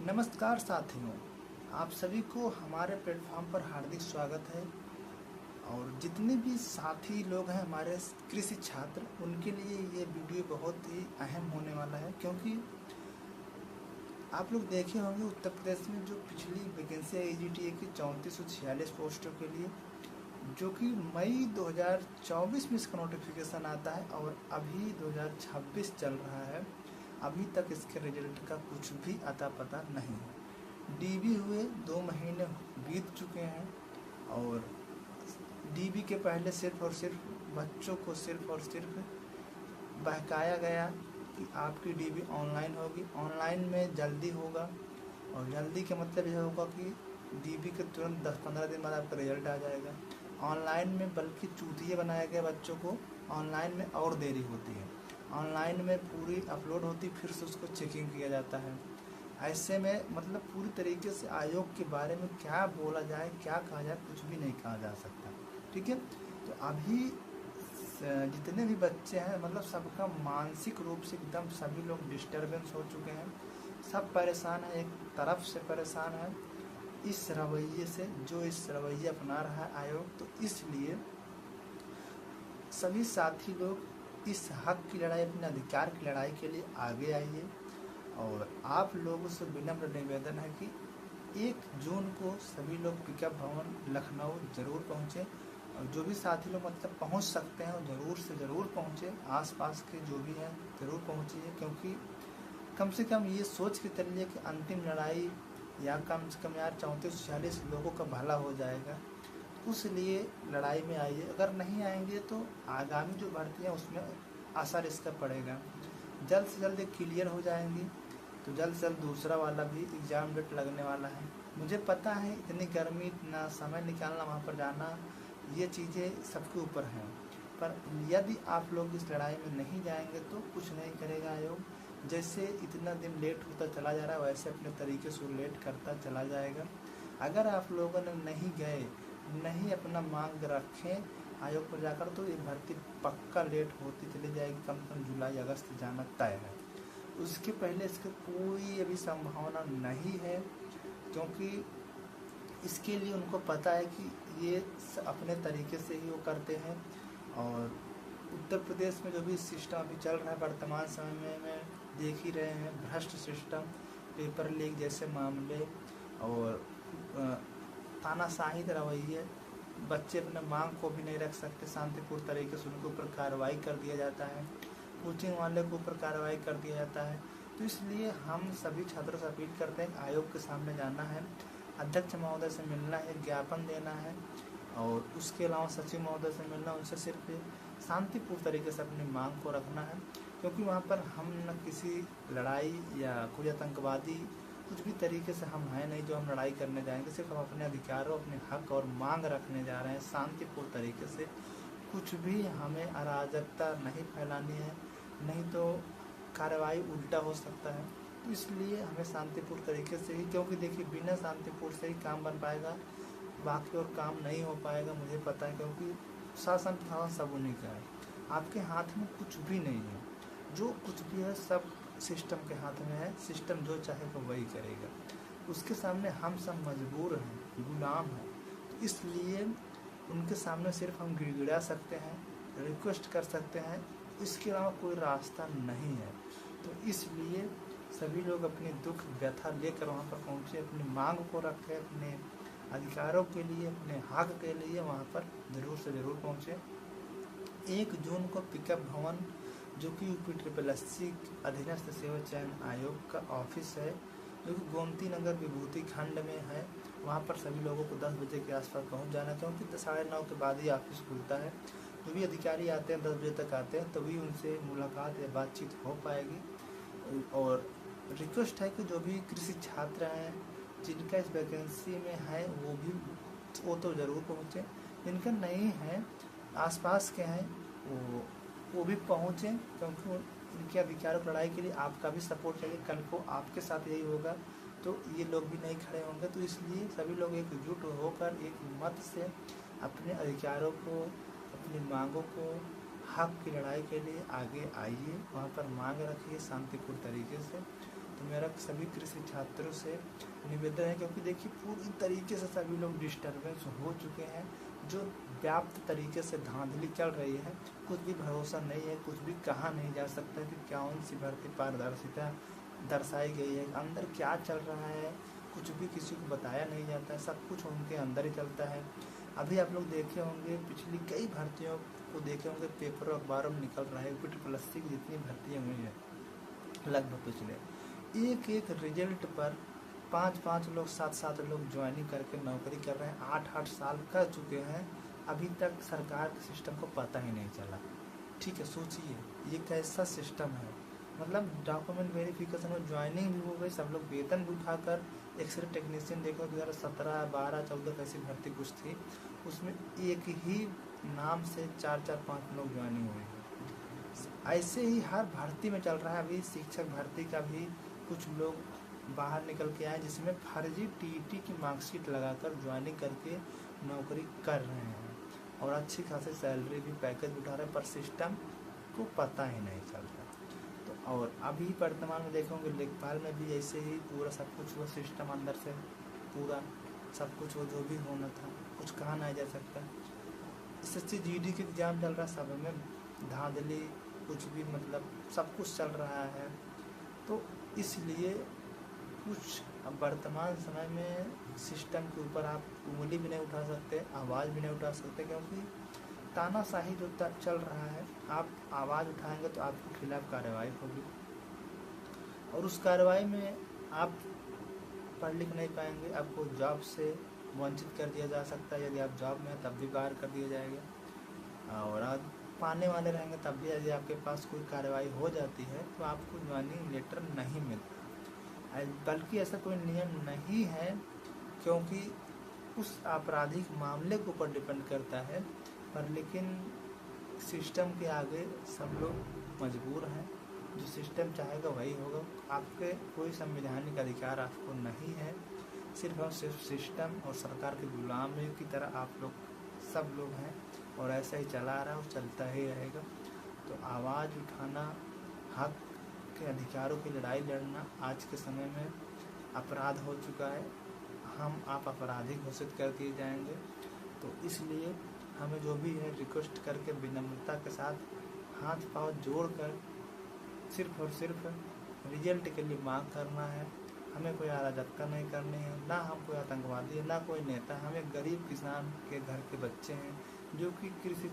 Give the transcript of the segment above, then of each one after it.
नमस्कार साथियों, आप सभी को हमारे प्लेटफॉर्म पर हार्दिक स्वागत है। और जितने भी साथी लोग हैं हमारे कृषि छात्र, उनके लिए ये वीडियो बहुत ही अहम होने वाला है, क्योंकि आप लोग देखे होंगे उत्तर प्रदेश में जो पिछली वैकेंसी है EGTA की 3446 पोस्टों के लिए, जो कि मई 2024 में इसका नोटिफिकेशन आता है और अभी 2026 चल रहा है। अभी तक इसके रिजल्ट का कुछ भी अता पता नहीं है। DB हुए 2 महीने बीत चुके हैं और DB के पहले सिर्फ और सिर्फ बच्चों को सिर्फ और सिर्फ बहकाया गया कि आपकी DB ऑनलाइन होगी, ऑनलाइन में जल्दी होगा। और जल्दी का मतलब यह होगा कि DB के तुरंत 10-15 दिन बाद आपका रिजल्ट आ जाएगा। ऑनलाइन में बल्कि चूतिए बनाया गया बच्चों को, ऑनलाइन में और देरी होती है। ऑनलाइन में पूरी अपलोड होती, फिर से उसको चेकिंग किया जाता है। ऐसे में मतलब पूरी तरीके से आयोग के बारे में क्या बोला जाए, क्या कहा जाए, कुछ भी नहीं कहा जा सकता। ठीक है, तो अभी जितने भी बच्चे हैं मतलब सबका मानसिक रूप से एकदम सभी लोग डिस्टर्बेंस हो चुके हैं। सब परेशान है, एक तरफ से परेशान है इस रवैये से, जो इस रवैया अपना रहा है आयोग। तो इसलिए सभी साथी लोग इस हक की लड़ाई, अपने अधिकार की लड़ाई के लिए आगे आइए। और आप लोगों से विनम्र निवेदन है कि 1 जून को सभी लोग पिकअप भवन लखनऊ ज़रूर पहुँचें। और जो भी साथी लोग मतलब पहुँच सकते हैं वो ज़रूर से ज़रूर पहुँचें। आसपास के जो भी हैं ज़रूर पहुँचिए, क्योंकि कम से कम ये सोच के चलिए कि अंतिम लड़ाई या कम से कम यार 3446 लोगों का भला हो जाएगा। उस लिए लड़ाई में आइए। अगर नहीं आएंगे तो आगामी जो भर्ती है उसमें असर इसका पड़ेगा। जल्द से जल्द क्लियर हो जाएंगी तो जल्द से जल्द दूसरा वाला भी एग्ज़ाम डेट लगने वाला है। मुझे पता है इतनी गर्मी, इतना समय निकालना, वहाँ पर जाना, ये चीज़ें सबके ऊपर हैं। पर यदि आप लोग इस लड़ाई में नहीं जाएंगे तो कुछ नहीं करेगा आयोग। जैसे इतना दिन लेट होता चला जा रहा है वैसे अपने तरीके से लेट करता चला जाएगा। अगर आप लोगों ने नहीं गए, नहीं अपना मांग रखें आयोग पर जाकर, तो ये भर्ती पक्का लेट होती चली जाएगी। कम से कम जुलाई अगस्त जाना तय है। उसके पहले इसकी कोई अभी संभावना नहीं है, क्योंकि इसके लिए उनको पता है कि ये अपने तरीके से ही वो करते हैं। और उत्तर प्रदेश में जो भी सिस्टम अभी चल रहा है वर्तमान समय में देख ही रहे हैं, भ्रष्ट सिस्टम, पेपर लीक जैसे मामले और तानाशाही रवैये। बच्चे अपने मांग को भी नहीं रख सकते शांतिपूर्ण तरीके से, उनके ऊपर कार्रवाई कर दिया जाता है, कोचिंग वाले के ऊपर कार्रवाई कर दिया जाता है। तो इसलिए हम सभी छात्रों से अपील करते हैं आयोग के सामने जाना है, अध्यक्ष महोदय से मिलना है, ज्ञापन देना है, और उसके अलावा सचिव महोदय से मिलना, उनसे सिर्फ शांतिपूर्ण तरीके से अपनी मांग को रखना है। क्योंकि वहाँ पर हम न किसी लड़ाई या कोई आतंकवादी कुछ भी तरीके से हम हैं नहीं जो हम लड़ाई करने जाएंगे। सिर्फ हम अपने अधिकारों, अपने हक और मांग रखने जा रहे हैं शांतिपूर्ण तरीके से। कुछ भी हमें अराजकता नहीं फैलानी है, नहीं तो कार्रवाई उल्टा हो सकता है। तो इसलिए हमें शांतिपूर्ण तरीके से ही, क्योंकि देखिए बिना शांतिपूर्ण से ही काम बन पाएगा, बाकी और काम नहीं हो पाएगा, मुझे पता है। क्योंकि शासन प्रशासन सब उन्हीं का है, आपके हाथ में कुछ भी नहीं है। जो कुछ भी है सब सिस्टम के हाथ में है, सिस्टम जो चाहेगा वही करेगा। उसके सामने हम सब मजबूर हैं, गुलाम हैं। तो इसलिए उनके सामने सिर्फ हम गिड़गिड़ा सकते हैं, रिक्वेस्ट कर सकते हैं, इसके अलावा कोई रास्ता नहीं है। तो इसलिए सभी लोग अपनी दुख व्यथा लेकर वहाँ पर पहुँचे, अपनी मांग को रखें, अपने अधिकारों के लिए, अपने हक के लिए वहाँ पर ज़रूर से ज़रूर पहुँचे। 1 जून को पिकअप भवन, जो कि UPSSC अधीनस्थ सेवा चयन आयोग का ऑफिस है, जो कि गोमती नगर विभूति खंड में है, वहाँ पर सभी लोगों को 10 बजे के आसपास पहुँच जाना है, क्योंकि 9:30 के बाद ही ऑफिस खुलता है। जो भी अधिकारी आते हैं 10 बजे तक आते हैं, तभी उनसे मुलाकात या बातचीत हो पाएगी। और रिक्वेस्ट है कि जो भी कृषि छात्र हैं जिनका इस वैकेंसी में है वो तो ज़रूर पहुँचें, जिनका नहीं है आसपास के हैं वो भी पहुँचें, क्योंकि इनके अधिकारों की लड़ाई के लिए आपका भी सपोर्ट चाहिए। कल को आपके साथ यही होगा तो ये लोग भी नहीं खड़े होंगे। तो इसलिए सभी लोग एकजुट होकर एक मत से अपने अधिकारों को, अपनी मांगों को, हक की लड़ाई के लिए आगे आइए, वहाँ पर मांग रखिए शांतिपूर्ण तरीके से। तो मेरा सभी कृषि छात्रों से निवेदन है, क्योंकि देखिए पूरी तरीके से सभी लोग डिस्टर्बेंस हो चुके हैं, जो व्याप्त तरीके से धांधली चल रही है, कुछ भी भरोसा नहीं है, कुछ भी कहा नहीं जा सकता कि कौन सी भर्ती पारदर्शिता दर्शाई गई है, अंदर क्या चल रहा है, कुछ भी किसी को बताया नहीं जाता है, सब कुछ उनके अंदर ही चलता है। अभी आप लोग देखे होंगे, पिछली कई भर्तियों को देखे होंगे, पेपर अखबारों में निकल रहा है, PPSC की जितनी भर्तियाँ हुई हैं लगभग पिछले एक एक रिजल्ट पर 5-5 लोग 7-7 लोग ज्वाइनिंग करके नौकरी कर रहे हैं, 8-8 साल कर चुके हैं, अभी तक सरकार के सिस्टम को पता ही नहीं चला। ठीक है, सोचिए ये कैसा सिस्टम है, मतलब डॉक्यूमेंट वेरिफिकेशन में ज्वाइनिंग भी हो गई, सब लोग वेतन भी उठाकर। एक्सरे टेक्नीशियन देखो 2017, 12, 14 कैसी भर्ती कुछ थी, उसमें एक ही नाम से 4-4-5 लोग ज्वाइनिंग हुए हैं। ऐसे ही हर भर्ती में चल रहा है। अभी शिक्षक भर्ती का भी कुछ लोग बाहर निकल के आए, जिसमें फर्जी TET की मार्कशीट लगाकर ज्वाइनिंग करके नौकरी कर रहे हैं और अच्छी खासी सैलरी भी, पैकेज उठा रहे हैं, पर सिस्टम को पता ही नहीं चल रहा। तो और अभी वर्तमान में देखोगे लेखपाल में भी ऐसे ही पूरा सब कुछ वो सिस्टम अंदर से पूरा सब कुछ वो जो भी होना था, कुछ कहा नहीं जा सकता। SSC GD के एग्जाम चल रहा है, सब में धांधली कुछ भी, मतलब सब कुछ चल रहा है। तो इसलिए कुछ अब वर्तमान समय में सिस्टम के ऊपर आप उंगली भी नहीं उठा सकते, आवाज़ भी नहीं उठा सकते, क्योंकि तानाशाही जो चल रहा है, आप आवाज़ उठाएंगे तो आपके खिलाफ कार्रवाई होगी, और उस कार्रवाई में आप पढ़ लिख नहीं पाएंगे, आपको जॉब से वंचित कर दिया जा सकता है। यदि आप जॉब में हैं तब भी बाहर कर दिया जाएगा, और आज पाने वाले रहेंगे तब भी यदि आपके पास कोई कार्रवाई हो जाती है तो आपको ज्वाइनिंग लेटर नहीं मिलता। बल्कि ऐसा कोई नियम नहीं है, क्योंकि उस आपराधिक मामले के ऊपर डिपेंड करता है, पर लेकिन सिस्टम के आगे सब लोग मजबूर हैं, जो सिस्टम चाहेगा वही होगा। आपके कोई संवैधानिक अधिकार आपको नहीं है, सिर्फ और सिर्फ सिस्टम और सरकार के गुलामी की तरह आप लोग सब लोग हैं, और ऐसा ही चला रहा है और चलता ही रहेगा। तो आवाज़ उठाना, हक के अधिकारों की लड़ाई लड़ना आज के समय में अपराध हो चुका है, हम आप अपराधी घोषित कर दिए जाएंगे। तो इसलिए हमें जो भी है रिक्वेस्ट करके विनम्रता के साथ हाथ पांव जोड़कर सिर्फ और सिर्फ रिजल्ट के लिए मांग करना है। हमें कोई अराजकता नहीं करनी है, ना हम कोई आतंकवादी है, ना कोई नेता। हमें गरीब किसान के घर के बच्चे हैं जो कि कृषि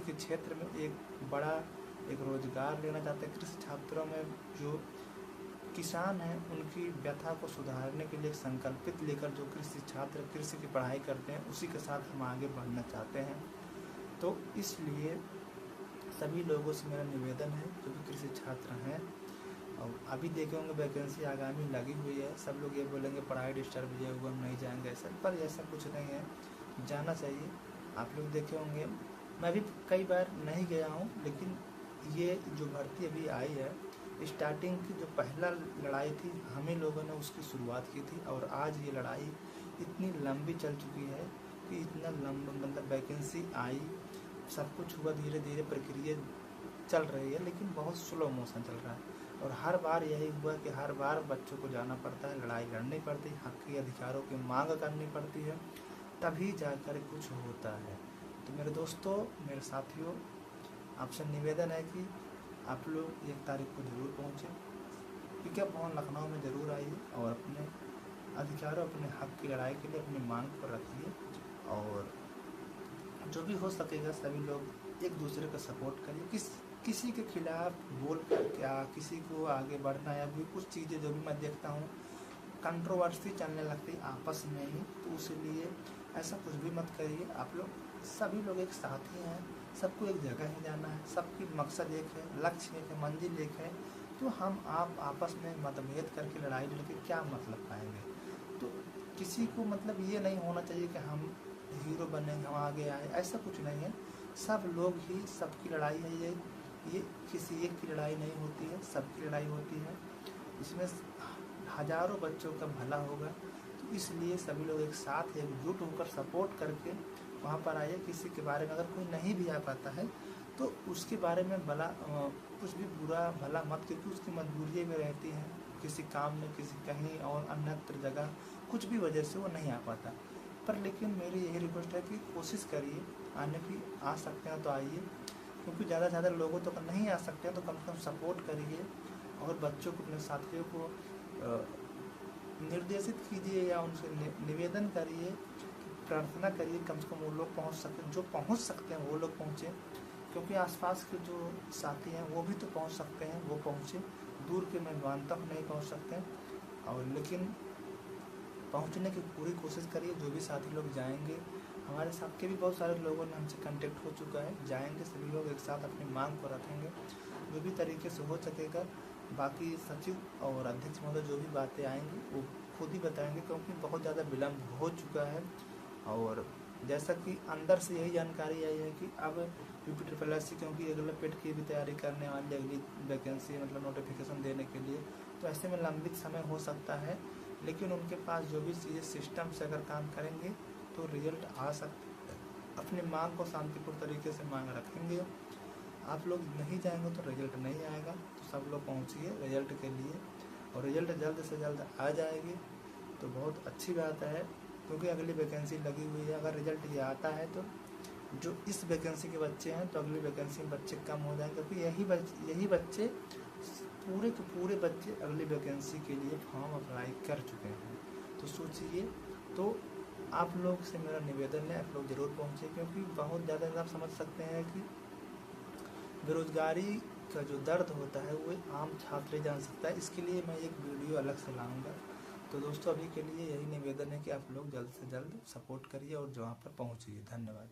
के क्षेत्र में एक रोजगार लेना चाहते हैं। कृषि छात्रों में जो किसान हैं उनकी व्यथा को सुधारने के लिए संकल्पित लेकर जो कृषि छात्र कृषि की पढ़ाई करते हैं, उसी के साथ हम आगे बढ़ना चाहते हैं। तो इसलिए सभी लोगों से मेरा निवेदन है जो भी कृषि छात्र हैं, और अभी देखे होंगे वैकेंसी आगामी लगी हुई है, सब लोग ये बोलेंगे पढ़ाई डिस्टर्ब किया हुआ, हम नहीं जाएंगे, ऐसा पर ऐसा कुछ नहीं है, जाना चाहिए। आप लोग देखे होंगे, मैं भी कई बार नहीं गया हूँ, लेकिन ये जो भर्ती अभी आई है, स्टार्टिंग की जो पहला लड़ाई थी हम ही लोगों ने उसकी शुरुआत की थी, और आज ये लड़ाई इतनी लंबी चल चुकी है कि इतना लंबा, मतलब वैकेंसी आई, सब कुछ हुआ, धीरे धीरे प्रक्रिया चल रही है, लेकिन बहुत स्लो मोशन चल रहा है। और हर बार यही हुआ कि हर बार बच्चों को जाना पड़ता है, लड़ाई लड़नी पड़ती है, हक के अधिकारों की मांग करनी पड़ती है, तभी जाकर कुछ होता है। तो मेरे दोस्तों, मेरे साथियों, आपसे निवेदन है कि आप लोग 1 तारीख को ज़रूर पहुँचें, पिकअप भवन लखनऊ में ज़रूर आइए, और अपने अधिकारों, अपने हक की लड़ाई के लिए अपनी मांग पर रखिए, और जो भी हो सकेगा सभी लोग एक दूसरे का सपोर्ट करिए। किसी के खिलाफ बोल कर क्या किसी को आगे बढ़ना, या भी कुछ चीज़ें जो भी मैं देखता हूँ कंट्रोवर्सी चलने लगती आपस में ही, तो उसलिए ऐसा कुछ भी मत करिए। आप लोग सभी लोग एक साथ ही हैं, सबको एक जगह ही जाना है, सबकी मकसद एक है, लक्ष्य एक है, मंजिल एक है। तो हम आप आपस में मतभेद करके लड़ाई लड़के क्या मतलब पाएंगे। तो किसी को मतलब ये नहीं होना चाहिए कि हम हीरो बनेंगे, हम आगे आए, ऐसा कुछ नहीं है। सब लोग ही, सबकी लड़ाई है ये किसी एक की लड़ाई नहीं होती है, सबकी लड़ाई होती है। इसमें हजारों बच्चों का भला होगा, तो इसलिए सभी लोग एक साथ एकजुट होकर सपोर्ट करके वहाँ पर आइए। किसी के बारे में अगर कोई नहीं भी आ पाता है तो उसके बारे में कुछ भी बुरा भला मत, क्योंकि उसकी मजबूरी में रहती है, किसी काम में, किसी कहीं और अन्यत्र जगह कुछ भी वजह से वो नहीं आ पाता। पर लेकिन मेरी यही रिक्वेस्ट है कि कोशिश करिए आने की, आ सकते हैं तो आइए, क्योंकि ज़्यादा से ज़्यादा लोगों तो नहीं आ सकते हैं तो कम से कम सपोर्ट करिए और बच्चों को, अपने साथियों को निर्देशित कीजिए या उनसे निवेदन करिए, प्रार्थना करिए, कम से कम वो लोग पहुंच सकें, जो पहुंच सकते हैं वो लोग पहुंचे, क्योंकि आसपास के जो साथी हैं वो भी तो पहुंच सकते हैं, वो पहुंचे, दूर के मैं मानता हूँ नहीं पहुंच सकते हैं, और लेकिन पहुंचने की पूरी कोशिश करिए। जो भी साथी लोग जाएंगे, हमारे साथ के भी बहुत सारे लोगों ने हमसे कांटेक्ट हो चुका है, जाएंगे सभी लोग एक साथ, अपनी मांग को रखेंगे जो भी तरीके से हो सकेगा। बाकी सचिव और अध्यक्ष महोदय जो भी बातें आएंगी वो खुद ही बताएंगे, क्योंकि बहुत ज़्यादा विलम्ब हो चुका है। और जैसा कि अंदर से यही जानकारी आई है कि अब UPSSC क्योंकि अगले पेट की भी तैयारी करने वाली, अगली वैकेंसी मतलब नोटिफिकेशन देने के लिए, तो ऐसे में लंबित समय हो सकता है, लेकिन उनके पास जो भी चीज़ें सिस्टम से अगर काम करेंगे तो रिजल्ट आ सकता है। अपनी मांग को शांतिपूर्ण तरीके से मांग रखेंगे। आप लोग नहीं जाएंगे तो रिजल्ट नहीं आएगा, तो सब लोग पहुंचिए रिजल्ट के लिए, और रिजल्ट जल्द से जल्द आ जाएगी तो बहुत अच्छी बात है, क्योंकि अगली वैकेंसी लगी हुई है। अगर रिजल्ट ये आता है तो जो इस वैकेंसी के बच्चे हैं तो अगली वैकेंसी में बच्चे कम हो जाएंगे, क्योंकि यही बच्चे पूरे के पूरे बच्चे अगली वैकेंसी के लिए फॉर्म अप्लाई कर चुके हैं। तो सोचिए, तो आप लोग से मेरा निवेदन है, आप लोग ज़रूर पहुँचे, क्योंकि बहुत ज़्यादा आप समझ सकते हैं कि बेरोजगारी का जो दर्द होता है वो आम छात्र जान सकता है। इसके लिए मैं एक वीडियो अलग से लाऊंगा। तो दोस्तों अभी के लिए यही निवेदन है कि आप लोग जल्द से जल्द सपोर्ट करिए और वहाँ पर पहुँचिए। धन्यवाद।